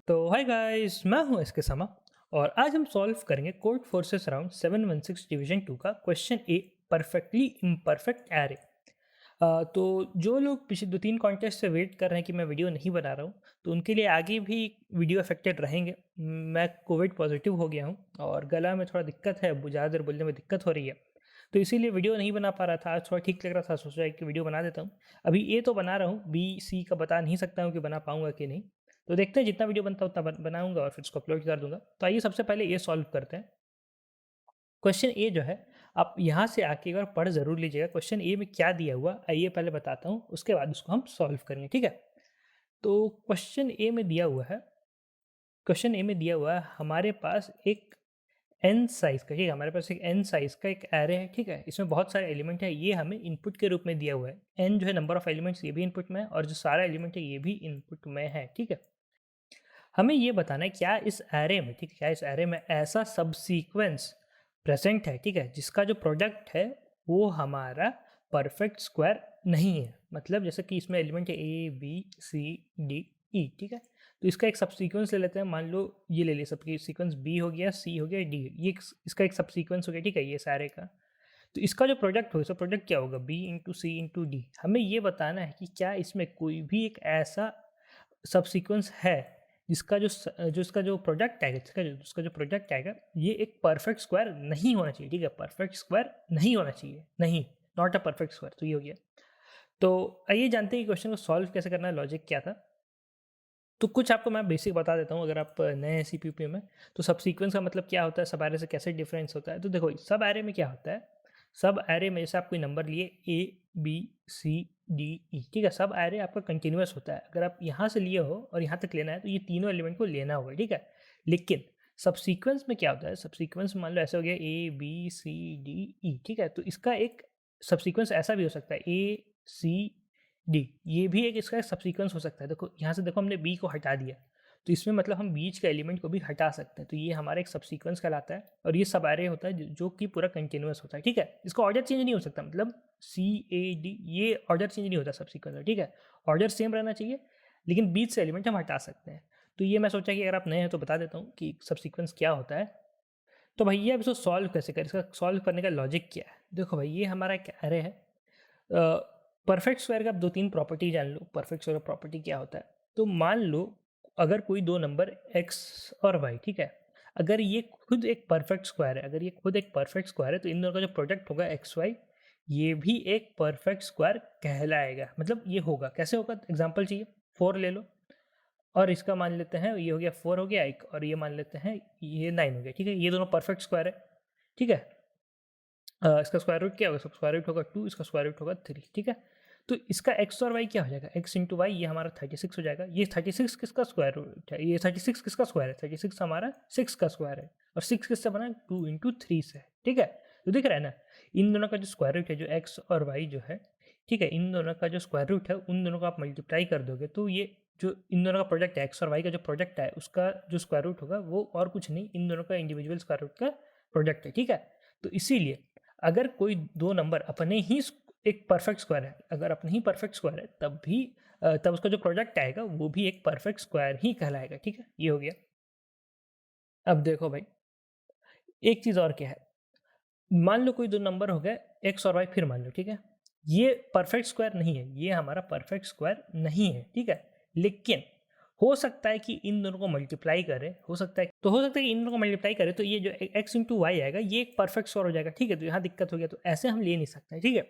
तो hi guys, मैं हूं एसके समा और आज हम सॉल्व करेंगे कोड फोर्सेस अराउंड 716 डिवीजन 2 का क्वेश्चन ए, परफेक्टली इम्परफेक्ट एरे। तो जो लोग पिछले 2-3 कॉन्टेस्ट से वेट कर रहे हैं कि मैं वीडियो नहीं बना रहा हूँ, तो उनके लिए आगे भी वीडियो अफेक्टेड रहेंगे। मैं कोविड पॉजिटिव हो गया हूँ और गला में थोड़ा दिक्कत है, ज़्यादा देर बोलने में दिक्कत हो रही है, तो इसीलिए वीडियो नहीं बना पा रहा था। आज थोड़ा ठीक लग रहा था, सोचा कि वीडियो बना देता हूँ। अभी ए तो बना रहा हूँ, बी सी का बता नहीं सकता हूँ कि बना पाऊँगा कि नहीं। तो देखते हैं, जितना वीडियो बनता है उतना बनाऊँगा और फिर उसको अपलोड कर दूँगा। तो आइए सबसे पहले ये सॉल्व करते हैं। क्वेश्चन ए जो है, आप यहाँ से आके एक बार पढ़ ज़रूर लीजिएगा क्वेश्चन ए में क्या दिया हुआ। आइए पहले बताता हूँ, उसके बाद उसको हम सॉल्व करेंगे, ठीक है। तो क्वेश्चन ए में दिया हुआ है हमारे पास एक एन साइज़ का, ठीक है। हमारे पास एक एन साइज़ का एक एरे है, ठीक है। इसमें बहुत सारे एलिमेंट है, ये हमें इनपुट के रूप में दिया हुआ है। एन जो है नंबर ऑफ एलिमेंट्स, ये भी इनपुट में है, और जो सारा एलिमेंट है ये भी इनपुट में है, ठीक है। हमें ये बताना है क्या इस एरे में, ठीक है, क्या इस एरे में ऐसा सब सीक्वेंस प्रेजेंट है, ठीक है, जिसका जो प्रोडक्ट है वो हमारा परफेक्ट स्क्वायर नहीं है। मतलब जैसे कि इसमें एलिमेंट है ए बी सी डी ई, ठीक है। तो इसका एक सब सीक्वेंस ले लेते हैं। मान लो ये ले लिया, सब सीक्वेंस बी हो गया, सी हो गया, डी, ये इसका एक सब सीक्वेंस हो गया, ठीक है, ये सारे का। तो इसका जो प्रोडक्ट होगा, इसका प्रोडक्ट क्या होगा, बी इंटू सी इंटू डी। हमें ये बताना है कि क्या इसमें कोई भी एक ऐसा सब सीक्वेंस है जिसका जो इसका जो प्रोडक्ट आएगा, इसका जो प्रोडक्ट आएगा ये एक परफेक्ट स्क्वायर नहीं होना चाहिए, ठीक है। परफेक्ट स्क्वायर नहीं होना चाहिए, नहीं, नॉट अ परफेक्ट स्क्वायर। तो ये हो गया। तो आइए जानते हैं कि क्वेश्चन को सॉल्व कैसे करना है, लॉजिक क्या था। तो कुछ आपको मैं बेसिक बता देता हूँ, अगर आप नए हैं सीपीयू में। तो सब सीक्वेंस का मतलब क्या होता है, सब एरे से कैसे डिफरेंस होता है। तो देखो, सब एरे में क्या होता है, सब एरे में जैसे आप कोई नंबर लिए ए बी सी डी ई, ठीक है, सब एरे आपका कंटिन्यूस होता है। अगर आप यहाँ से लिए हो और यहाँ तक लेना है तो ये तीनों एलिमेंट को लेना होगा, ठीक है। लेकिन सब सीक्वेंस में क्या होता है, सब सीक्वेंस मान लो ऐसे हो गया ए बी सी डी ई, ठीक है। तो इसका एक सब सीक्वेंस ऐसा भी हो सकता है ए सी डी, ये भी एक इसका सब सीक्वेंस हो सकता है। देखो यहाँ से, देखो हमने बी को हटा दिया, तो इसमें मतलब हम बीच के एलिमेंट को भी हटा सकते हैं। तो ये हमारा एक सब सीक्वेंस कहलाता है, और ये सब एरे होता है जो कि पूरा कंटिन्यूस होता है, ठीक है। इसका ऑर्डर चेंज नहीं हो सकता, मतलब सी ए डी, ये ऑर्डर चेंज नहीं होता सब सीक्वेंस में, ठीक है। ऑर्डर सेम रहना चाहिए, लेकिन बीच से एलिमेंट हम हटा सकते हैं। तो ये मैं सोचा कि अगर आप नए हैं तो बता देता हूँ कि सब सीक्वेंस क्या होता है। तो भैया अब इसको सॉल्व कैसे करें, इसका सॉल्व करने का लॉजिक क्या है। देखो भाई, ये हमारा एक एरे है। परफेक्ट स्क्वायर का आप 2-3 प्रॉपर्टी जान लो। परफेक्ट स्क्वायर का प्रॉपर्टी क्या होता है, तो मान लो अगर कोई दो नंबर x और y, ठीक है, अगर ये खुद एक परफेक्ट स्क्वायर है, अगर ये खुद एक परफेक्ट स्क्वायर है, तो इन दोनों का जो प्रोडक्ट होगा एक्स वाई, ये भी एक परफेक्ट स्क्वायर कहलाएगा। मतलब ये होगा, कैसे होगा, एग्जांपल चाहिए। 4 ले लो और इसका मान लेते हैं ये हो गया 4 हो गया एक, और ये मान लेते हैं ये 9 हो गया, ठीक है। ये दोनों परफेक्ट स्क्वायर है, ठीक है। इसका स्क्वायर रूट क्या होगा, सब स्क्वायर रूट होगा 2, इसका स्क्वायर रूट होगा 3, ठीक है। तो इसका x और y क्या हो जाएगा, x इंटू वाई, ये हमारा 36 हो जाएगा। ये 36 किसका स्क्वायर रूट है, ये 36 किसका स्क्वायर है, 36 हमारा 6 का स्क्वायर है। और 6 किससे बना, 2 इंटू 3 से, ठीक है। तो दिख रहा है ना, इन दोनों का जो स्क्वायर रूट है, जो x और y जो है, ठीक है, इन दोनों का जो स्क्वायर रूट है, उन दोनों को आप मल्टीप्लाई कर दोगे तो ये जो इन दोनों का प्रोडक्ट है, एक्स और वाई का जो प्रोडक्ट है, उसका जो स्क्वायर रूट होगा वो और कुछ नहीं, इन दोनों का इंडिविजुअल स्क्वायर रूट का प्रोडक्ट है, ठीक है। तो इसीलिए अगर कोई दो नंबर अपने ही एक परफेक्ट स्क्वायर है, अगर अपने ही परफेक्ट स्क्वायर है, तब उसका जो प्रोडक्ट आएगा वो भी एक परफेक्ट स्क्वायर ही कहलाएगा, ठीक है। ये हो गया। अब देखो भाई, एक चीज़ और क्या है, मान लो कोई दो नंबर हो गए एक्स और वाई, फिर मान लो, ठीक है, ये परफेक्ट स्क्वायर नहीं है, ये हमारा परफेक्ट स्क्वायर नहीं है, ठीक है। लेकिन हो सकता है कि इन दोनों को मल्टीप्लाई करे, हो सकता है कि इन दोनों को मल्टीप्लाई करे तो ये जो x इंटू वाई आएगा ये एक परफेक्ट स्क्वायर हो जाएगा, ठीक है। तो यहाँ दिक्कत हो गया, तो ऐसे हम ले नहीं सकते, ठीक है।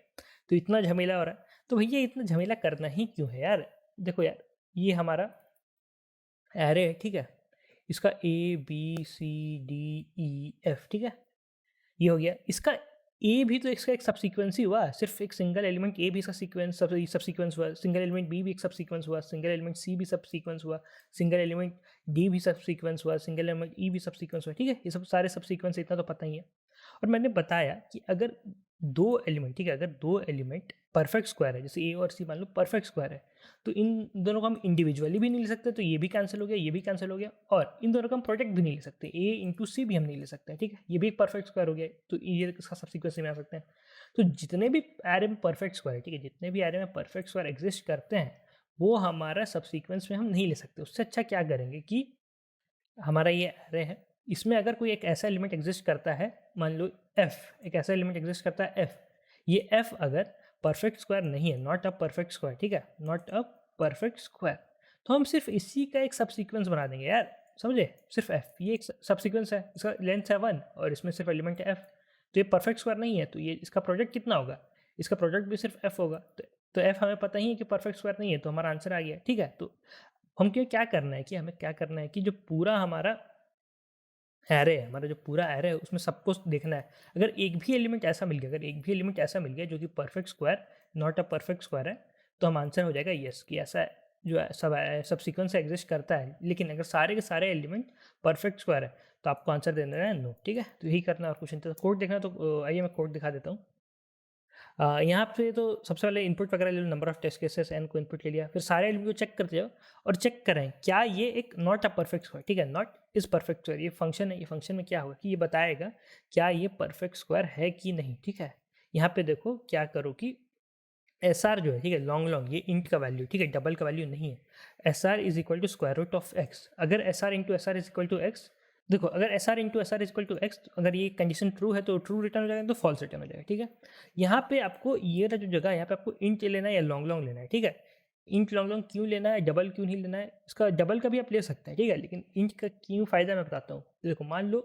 तो इतना झमेला हो रहा है, तो भैया इतना झमेला करना ही क्यों है यार। देखो यार, ये हमारा एरे है, ठीक है, इसका A B C D E F, ठीक है, ये हो गया। इसका ए भी तो इसका एक सब सीक्वेंस ही हुआ, सिर्फ एक सिंगल एलिमेंट ए भी इसका सीक्वेंस सब सीक्वेंस हुआ, सिंगल एलिमेंट बी भी एक सब सीक्वेंस हुआ, सिंगल एलिमेंट सी भी सब सीक्वेंस हुआ, सिंगल एलिमेंट डी भी सब सीक्वेंस हुआ, सिंगल एलिमेंट ई भी सब सीक्वेंस हुआ, ठीक है। ये सब सारे सब सीक्वेंस, इतना तो पता ही है। और मैंने बताया कि अगर दो एलिमेंट, ठीक है, अगर दो एलिमेंट परफेक्ट स्क्वायर है, जैसे ए और सी मान लो परफेक्ट स्क्वायर है, तो इन दोनों को हम इंडिविजुअली भी नहीं ले सकते, तो ये भी कैंसिल हो गया, ये भी कैंसिल हो गया, और इन दोनों का हम प्रोडक्ट भी नहीं ले सकते, ए इंटू सी भी हम नहीं ले सकते, ठीक है। ये भी एक परफेक्ट स्क्वायर हो गया, तो ये इसका सब सीक्वेंस में आ सकते हैं। तो जितने भी एरे में परफेक्ट स्क्वायर है, ठीक है, जितने भी एरे में परफेक्ट स्क्वायर एग्जिस्ट करते हैं वो हमारा सबसीक्वेंस में हम नहीं ले सकते। उससे अच्छा क्या करेंगे कि हमारा ये एरे है, इसमें अगर कोई एक ऐसा एलिमेंट एग्जिस्ट करता है, मान लो f, एक ऐसा एलिमेंट एग्जिस्ट करता है f, ये f अगर परफेक्ट स्क्वायर नहीं है, नॉट अ परफेक्ट स्क्वायर, ठीक है, नॉट अ परफेक्ट स्क्वायर, तो हम सिर्फ इसी का एक सब सीक्वेंस बना देंगे यार, समझे, सिर्फ f, ये एक सब सीक्वेंस है, इसका लेंथ है 1 और इसमें सिर्फ एलिमेंट है f, तो ये परफेक्ट स्क्वायर नहीं है, तो ये इसका प्रोडक्ट कितना होगा, इसका प्रोडक्ट भी सिर्फ f होगा, तो f हमें पता ही है कि परफेक्ट स्क्वायर नहीं है, तो हमारा आंसर आ गया, ठीक है। तो हम क्या करना है कि हमें क्या करना है कि जो पूरा हमारा एरे है, हमारा जो पूरा एरे है उसमें सब कुछ देखना है। अगर एक भी एलिमेंट ऐसा मिल गया, अगर एक भी एलिमेंट ऐसा मिल गया जो कि perfect square, not a perfect square है, तो हम आंसर हो जाएगा यस, कि ऐसा जो है सब सीक्वेंस एग्जिस्ट करता है। लेकिन अगर सारे के सारे एलिमेंट परफेक्ट स्क्वायर है तो आपको आंसर देना है नो, ठीक है। तो यही करना है और कुछ नहीं। तो कोड देखना, तो आइए मैं कोड दिखा देता हूँ। यहाँ पे तो सबसे पहले इनपुट वगैरह ले लो, number of test cases n को इनपुट ले लिया, फिर सारे एलिमेंट को चेक करते जाओ और चेक करें क्या ये एक नॉट अ परफेक्ट स्क्वायर, ठीक है, नॉट इज परफेक्ट स्क्वायर, ये फंक्शन है, ये फंक्शन में क्या होगा कि ये बताएगा क्या ये परफेक्ट स्क्वायर है कि नहीं, ठीक है। यहाँ पे देखो क्या करो कि एस आर जो है, ठीक है, लॉन्ग ये इंट का वैल्यू, ठीक है, डबल का वैल्यू नहीं है, s r is equal to square root of x. अगर s r into s r is equal to x, देखो अगर s r into s r is equal to x, अगर ये कंडीशन ट्रू है तो ट्रू रिटर्न हो जाएगा, तो फॉल्स रिटर्न हो जाएगा, ठीक है। यहाँ पे आपको ये जो जगह है, यहाँ पे आपको इंट लेना है या लॉन्ग लेना है, ठीक है। इंट लॉन्ग क्यों लेना है, डबल क्यों नहीं लेना है, इसका डबल का भी आप ले सकते हैं, ठीक है, लेकिन इंट का क्यों फायदा मैं बताता हूँ। देखो मान लो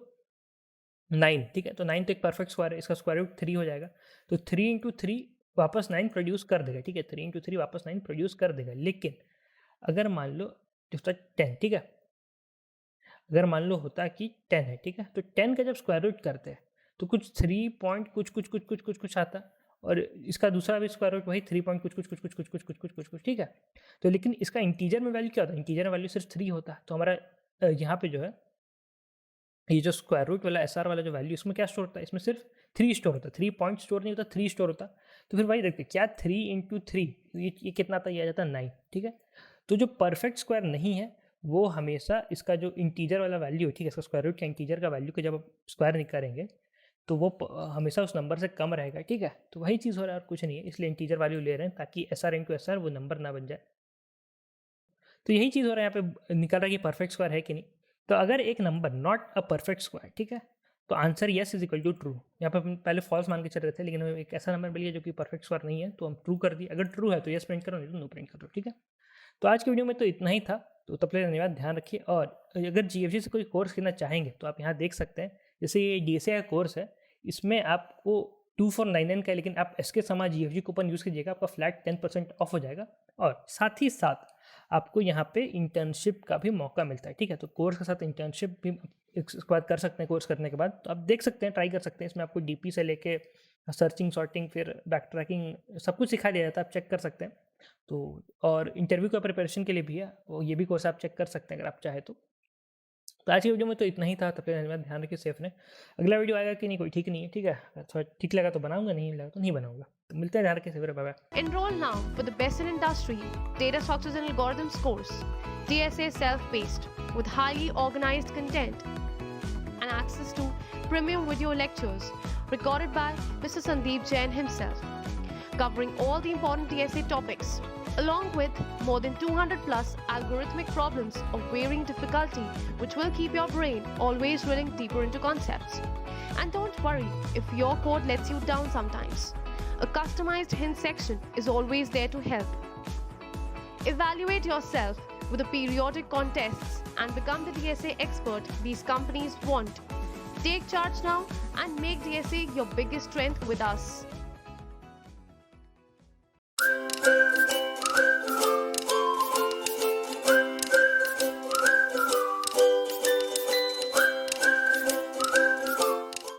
9, ठीक है, तो 9 तो एक परफेक्ट स्क्वायर है, इसका स्क्वायर रूट 3 हो जाएगा, तो 3 इंटू 3 वापस 9 प्रोड्यूस कर देगा, ठीक है, 3 इंटू 3 वापस 9 प्रोड्यूस कर देगा। लेकिन अगर मान लो होता 10, ठीक है, अगर मान लो होता कि 10 है, ठीक है, तो 10 का जब स्क्वायर रूट करते हैं तो कुछ 3 पॉइंट कुछ आता, और इसका दूसरा भी स्क्वायर रूट वही 3 पॉइंट कुछ, ठीक है। तो लेकिन इसका इंटीजर में वैल्यू क्या होता है, इंटीजर में वैल्यू सिर्फ 3 होता है, तो हमारा यहाँ पे जो है ये जो स्क्वायर रूट वाला एस आर वाला जो वैल्यू, इसमें क्या स्टोर होता है, इसमें सिर्फ 3 स्टोर होता है, 3 पॉइंट स्टोर नहीं होता, 3 स्टोर होता। तो फिर वही देखते क्या 3 इंटू 3 ये कितना आता है, ये आ जाता है 9, ठीक है। तो जो परफेक्ट स्क्वायर नहीं है वो हमेशा इसका जो इंटीजर वाला वैल्यू है, ठीक है, इसका स्क्वायर रूट का इंटीजर का वैल्यू को जब आप स्क्वायर नहीं करेंगे तो वो हमेशा उस नंबर से कम रहेगा, ठीक है। तो वही चीज़ हो रहा है और कुछ नहीं है, इसलिए इंटीजर वैल्यू ले रहे हैं ताकि S r into s are वो नंबर ना बन जाए। तो यही चीज़ हो रहा है, यहाँ पे निकल रहा है कि परफेक्ट स्क्वायर है कि नहीं। तो अगर एक number not a perfect square, ठीक है, तो answer yes is equal to true. यहाँ पे हम पहले फॉल्स मान के चल रहे थे, लेकिन हमें एक ऐसा नंबर मिल गया जो कि परफेक्ट स्क्वायर नहीं है, तो हम ट्रू कर दिए। अगर ट्रू है तो यस प्रिंट करो, नहीं तो नो प्रिंट करो, ठीक है। तो आज की वीडियो में तो इतना ही था, तो तब तक धन्यवाद, ध्यान रखिए। और अगर जीएफजी से कोई कोर्स करना चाहेंगे तो आप यहाँ देख सकते हैं, जैसे ये डीएसए का कोर्स है, इसमें आपको 2499 का है, लेकिन आप एसके समा जीएफजी कूपन यूज़ कीजिएगा, आपका फ्लैट 10% ऑफ हो जाएगा। और साथ ही साथ आपको यहाँ पे इंटर्नशिप का भी मौका मिलता है, ठीक है। तो कोर्स के साथ इंटर्नशिप भी इसके बाद कर सकते हैं, कोर्स करने के बाद तो आप देख सकते हैं, ट्राई कर सकते हैं। इसमें आपको डीपी से लेके सर्चिंग, सॉर्टिंग, फिर बैक ट्रैकिंग सब कुछ सिखा दिया जाता है, आप चेक कर सकते हैं। तो और इंटरव्यू का प्रिपरेशन के लिए भी है, वो ये भी कोर्स आप चेक कर सकते हैं अगर आप चाहे तो। आज की वीडियो में तो इतना ही था, तब तक धन्यवाद, ध्यान रखिए, सेफ रहें। अगला वीडियो आएगा कि नहीं कोई ठीक नहीं है, ठीक है, थोड़ा ठीक लगा तो बनाऊंगा, नहीं लगा तो नहीं बनाऊंगा। तो मिलते हैं, ध्यान रखिए, सेफ रहे, bye bye. Enroll now for the best in industry data structures and algorithms course, DSA self-paced with highly organized content and access to premium video lectures recorded by Mr. Sandeep Jain himself, covering all the important DSA topics, along with more than 200 plus algorithmic problems of varying difficulty, which will keep your brain always drilling deeper into concepts. And don't worry if your code lets you down sometimes. A customized hint section is always there to help. Evaluate yourself with the periodic contests and become the DSA expert these companies want. Take charge now and make DSA your biggest strength with us.